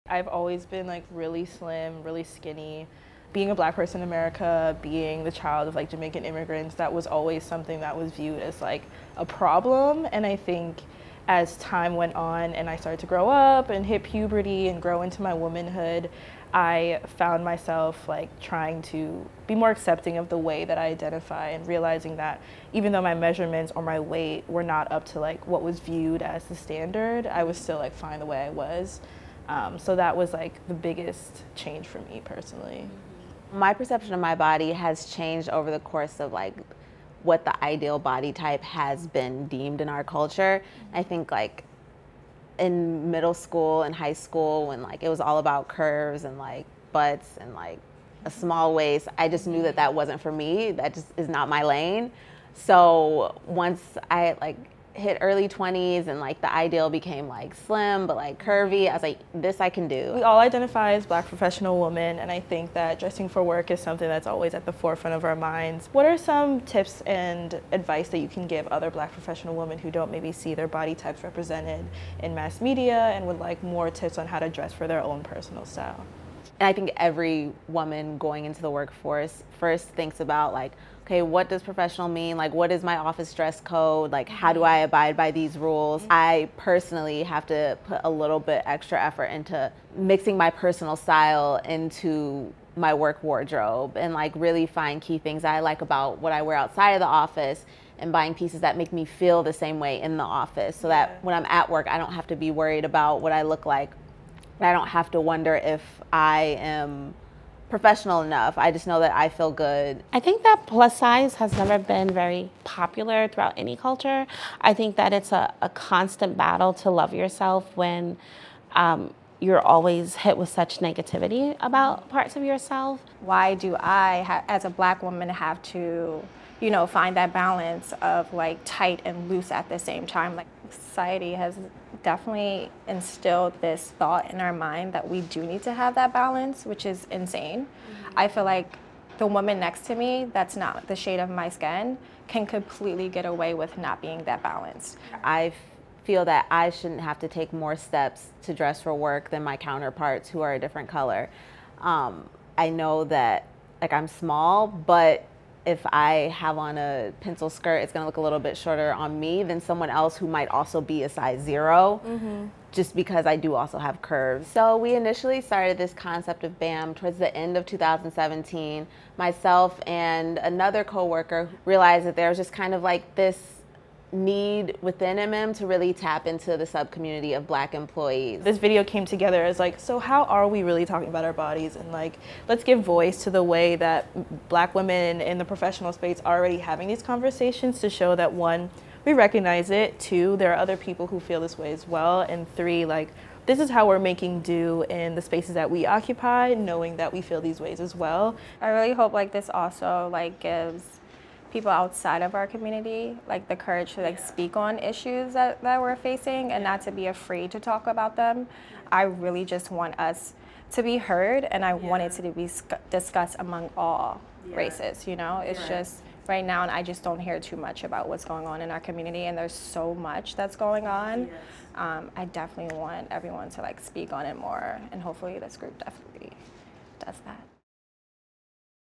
I've always been like really slim, really skinny. Being a Black person in America, being the child of like Jamaican immigrants, that was always something that was viewed as like a problem. And I think as time went on and I started to grow up and hit puberty and grow into my womanhood, I found myself like trying to be more accepting of the way that I identify and realizing that even though my measurements or my weight were not up to like what was viewed as the standard, I was still like fine the way I was. So that was like the biggest change for me personally. My perception of my body has changed over the course of like what the ideal body type has been deemed in our culture. I think like in middle school and high school when like it was all about curves and like butts and like a small waist, I just knew that that wasn't for me. That just is not my lane. So once I like hit early 20s and like the ideal became like slim but like curvy, I was like, this I can do. We all identify as Black professional women, and I think that dressing for work is something that's always at the forefront of our minds. What are some tips and advice that you can give other Black professional women who don't maybe see their body types represented in mass media and would like more tips on how to dress for their own personal style? And I think every woman going into the workforce first thinks about like, okay, what does professional mean? Like, what is my office dress code? Like, how do I abide by these rules? I personally have to put a little bit extra effort into mixing my personal style into my work wardrobe and like really find key things I like about what I wear outside of the office and buying pieces that make me feel the same way in the office so that when I'm at work, I don't have to be worried about what I look like. I don't have to wonder if I am professional enough. I just know that I feel good. I think that plus size has never been very popular throughout any culture. I think that it's a constant battle to love yourself when you're always hit with such negativity about parts of yourself. Why do I, as a Black woman, have to, you know, find that balance of like tight and loose at the same time? Like society has definitely instilled this thought in our mind that we do need to have that balance, which is insane. I feel like the woman next to me that's not the shade of my skin can completely get away with not being that balanced. I feel that I shouldn't have to take more steps to dress for work than my counterparts who are a different color. I know that like I'm small, but if I have on a pencil skirt, it's gonna look a little bit shorter on me than someone else who might also be a size 0, just because I do also have curves. So we initially started this concept of BAMM towards the end of 2017. Myself and another coworker realized that there was just kind of like this need within MM to really tap into the sub-community of Black employees. This video came together as like, so how are we really talking about our bodies, and like, let's give voice to the way that Black women in the professional space are already having these conversations to show that 1, we recognize it, 2, there are other people who feel this way as well, and 3, like, this is how we're making do in the spaces that we occupy, knowing that we feel these ways as well. I really hope like this also like gives people outside of our community like the courage to like speak on issues that we're facing and not to be afraid to talk about them. I really just want us to be heard, and I want it to be discussed among all races, you know? It's just right now, and I just don't hear too much about what's going on in our community, and there's so much that's going on. I definitely want everyone to like speak on it more, and hopefully this group definitely